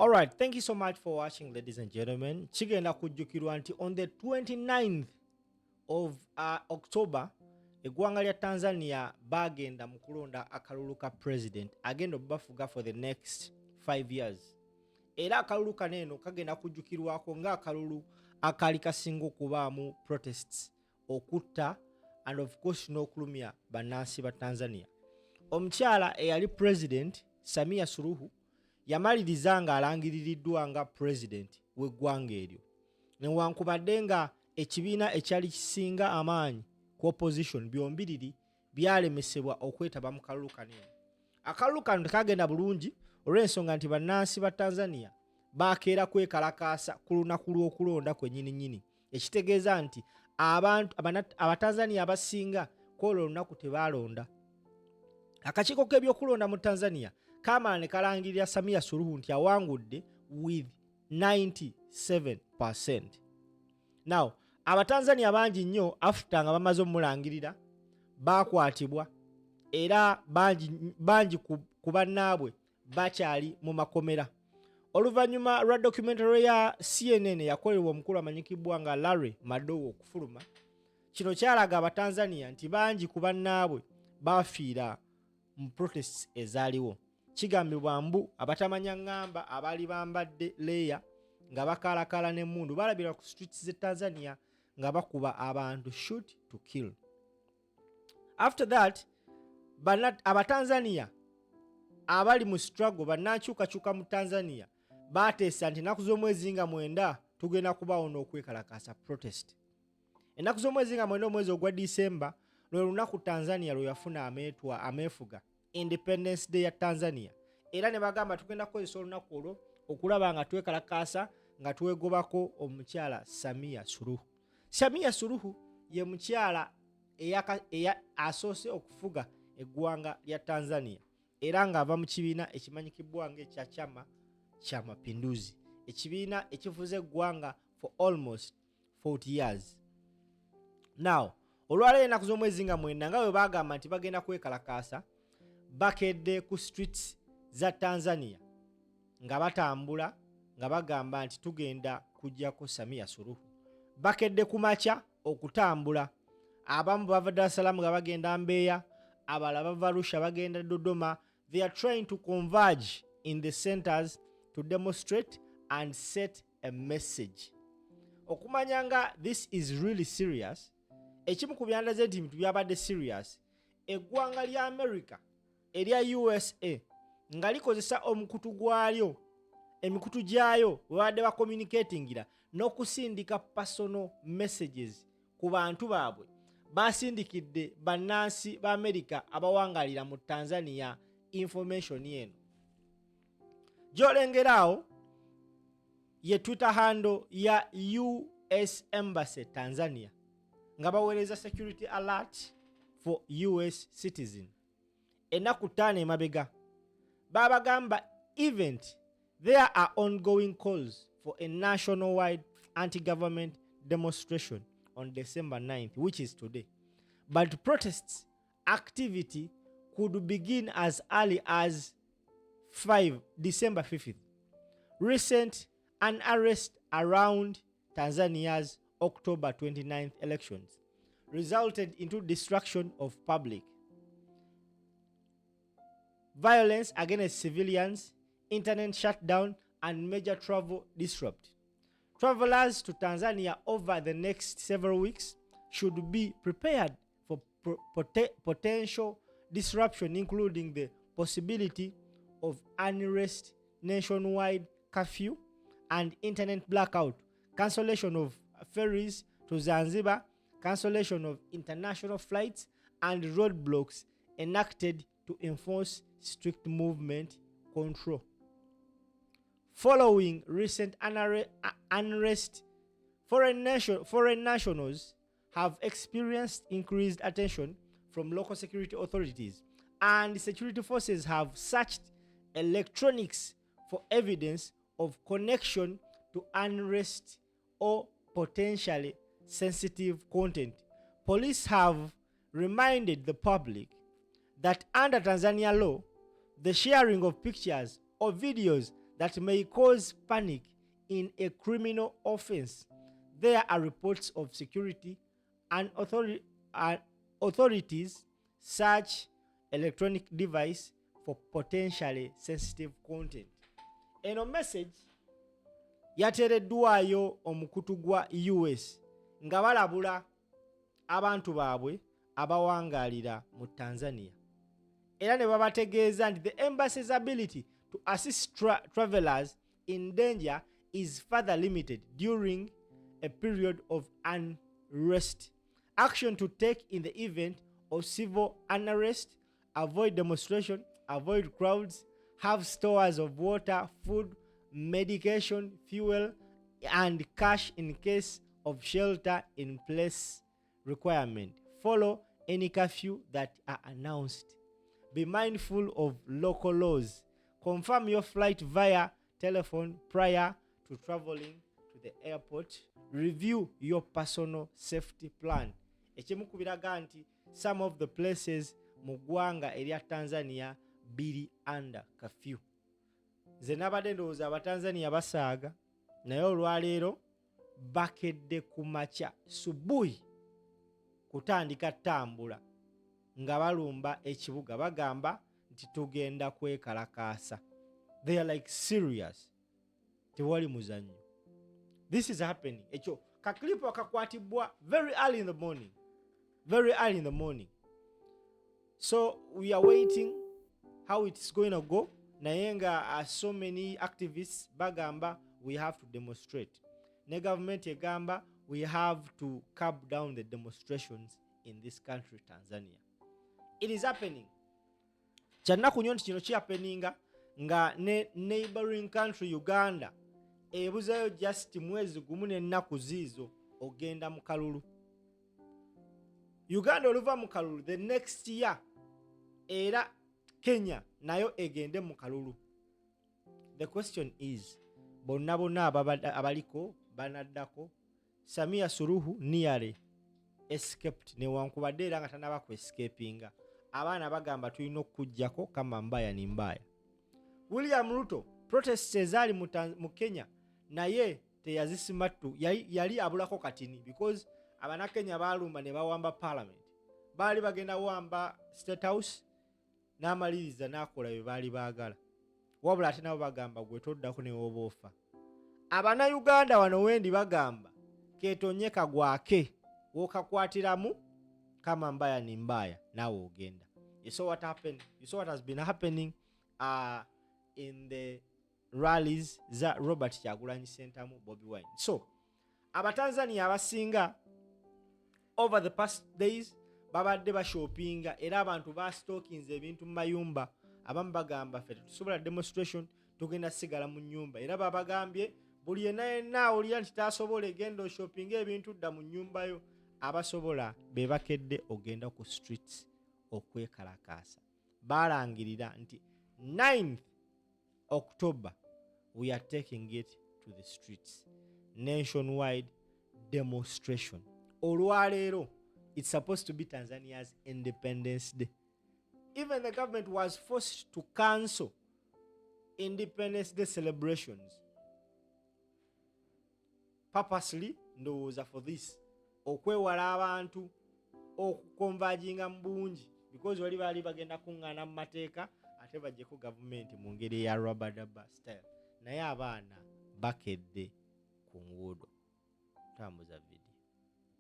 All right, thank you so much for watching, ladies and gentlemen. Kigenda kujjukirwa nti on the 29th of October, eggwanga lya Tanzania bagenda mu kulonda akalulu ka president agenda obafuga for the next 5 years. Era akalulu kaneeno kagenda kujjukirwako ng'akalulu akali kasinga okubaamu protests, okutta and of course n'okulumya bannansi ba Tanzania. Omukyala eyali president Samia Suluhu yamaliriza nga alangiririddwa nga president w'eggwanga eryo. Newankubadde nga ekibiina ekyali kisinga amaanyi ku opposition byombiriri byalemesebwa okwetaba mu kalulu kaneeno. Akalulu kano tekagenda bulungi olw'ensonga nti bannansi ba Tanzania bakeera kwekalakaasa ku lunaku lw'okulonda kwennyini. Ekitegeeza nti Abatanzania abasinga kwolwo olunaku tebaalonda. Akakiiko k'ebyokulonda mu Tanzania kaamala ne kalangirira Samia Suluhu nti awangudde with 97%. Now, Abatanzania bangi nnyo after nga bamaze omulangirira baakwatibwa era bangi ku bannaabwe bakyali mu makomera. Oluvannyuma lwa documentary ya CNN yakolebwa omukulu amanyikibwa nga Larry Madowo okufuluma, kino kyalaga Abatanzania nti bangi ku bannaabwe baafiira mu protests ezaaliwo. Kigambibwa mbu abatamanya ngamba abaali bambadde leeya nga bakaalakaala n'emmundu balabira ku streets z'e Tanzania nga bakuba abantu shoot to kill. After that, Abatanzania abali mu struggle bannakyukakyuka mu Tanzania baateesa nti ennaku z'omwezi nga 9 tugenda kubaawo n'okwekalakaasa protest. Ennaku z'omwezi nga 9 omwezi ogwa December lwe lunaku Tanzania lwe yafuna ameefuga Independence Day ya Tanzania. Era ne bagamba tugenda kukozesa olunaku olwo okulaba nga twekalakaasa nga twegobako omukyala Samia Suluhu. Samia Suluhu ye mukyala asoose okufuga eggwanga lya Tanzania era ng'ava mu kibiina ekimanyikibwa ng'ekya Chama cha Mapinduzi, ekibiina ekifuze eggwanga for almost 40 years. Now, olwaleero ennaku z'omwezi nga 9 nga bwe bagamba nti bagenda kwekalakaasa, bakedde ku streets za Tanzania nga batambula nga bagamba nti tugenda Kujjako Samia Suluhu. Bakedde ku makya okutambula, abamu bava Dar es Salaam nga bagenda Mbeya, abalala bava Arusha bagenda Dodoma. They are trying to converge in the centers to demonstrate and set a message. Okumanya nga this is really serious, ekimu ku byandaze nti bintu byabadde serious, eggwanga lya America erya USA nga likozesa omukutu gwalyo, emikutu gyayo webadde bakommunicatingira n'okusindika personal messages ku bantu baabwe, basindikidde bannansi ba America abawangalira mu Tanzania information yeno. Gy'olengeraawo ye Twitter handle ya US Embassy Tanzania nga baweereza security alert for US citizen. Ennaku 5 emabega babagamba event there are ongoing calls for a nationwide anti-government demonstration on December 9th, which is today. But protests activity could begin as early as December 5th. Recent unrest around Tanzania's October 29th elections resulted into destruction of public, violence against civilians, internet shutdown, and major travel disrupt. Travelers to Tanzania over the next several weeks should be prepared for potential disruption, including the possibility of unrest, nationwide curfew, and internet blackout, cancellation of ferries to Zanzibar, cancellation of international flights, and roadblocks enacted to enforce strict movement control. Following recent unrest, foreign nationals have experienced increased attention from local security authorities, and security forces have searched electronics for evidence of connection to unrest or potentially sensitive content. Police have reminded the public that under Tanzania law, the sharing of pictures or videos that may cause panic in a criminal offense. There are reports of security and authorities search electronic device for potentially sensitive content. Eno message yateereddwayo omukutu gwa US nga balabula abantu baabwe abawangaalira mu Tanzania. Era ne babategeeza nti the embassy's ability to assist travelers in danger is further limited during a period of unrest. Action to take in the event of civil unrest: avoid demonstration, avoid crowds, have stores of water, food, medication, fuel, and cash in case of shelter in place requirement. Follow any curfew that are announced. Be mindful of local laws. Confirm your flight via telephone prior to traveling to the airport. Review your personal safety plan. Ekimu kubiraga nti some of the places mu ggwanga erya Tanzania biri under curfew. Nze nabadde ndowooza Abatanzania basaaga, naye olwaleero bakedde ku makya subuhi kutandika ttambula nga balumba ekibuga bagamba nti tugenda kwekalakaasa. They are like serious. Tewali muzannyo. This is happening. Ekyo kaklipo akakwatibwa very early in the morning. Very early in the morning. So we are waiting how it's going to go. Naye nga so many activists bagamba we have to demonstrate. Ne government egamba we have to curb down the demonstrations in this country, Tanzania. It is happening. Kyannaku nnyo nti kino kihappeninga nga ne neighboring country Uganda ebuzeyo just mwezi gumu n'ennaku ziizo ogenda mu kalulu. Uganda oluva mu kalulu the next year era Kenya nayo egende mu kalulu. The question is, bonna abaliko banaddako, Samia Suluhu nearly escaped newankubadde era nga tanaba ku escapinga. Abaana bagamba tulina okujjako kama mbaya ni mbaya. William Ruto protests ezaali mu Kenya naye teyazisimattu, yali abulako katini because abana Kenya balumba ne bawamba parliament. Baali bagenda wamba State House n'amaliriza n'akola bye baali baagala. Wabula ate nabo bagamba gwe toddako ne woba ofa. Abana Uganda wano wendi bagamba ketonyeka gwake wokakwatiramu kama mbaya ni mbaya nawe ogenda. You saw what happened? You saw what has been happening in the rallies za Robert Kyagulanyi Ssentamu, Bobi Wine. So Abatanzania abasinga over the past days babadde bashopinga era abantu bastokinze ebintu mu mayumba. Abamu bagamba ffe tusobola demonstration tugenda sigala mu nyumba, era babagambye buli yenna olya nti tasobola egenda oshopinga ebintu dda mu nyumba yo. Abasobola be bakedde ogenda ku streets okwekalakaasa. Balangirira nti 9th October we are taking it to the streets. Nationwide demonstration. Olwaleero it's supposed to be Tanzania's Independence Day. Even the government was forced to cancel Independence Day celebrations purposely, ndowooza for this, okwewala abantu okukonvaginga mu bungi because wali baali bagenda kuŋŋaana mu mateeka ate bajjeko gavumenti mu ngeri ya rabadaba style. Naye abaana bakedde ku nguudo. Tambuza video.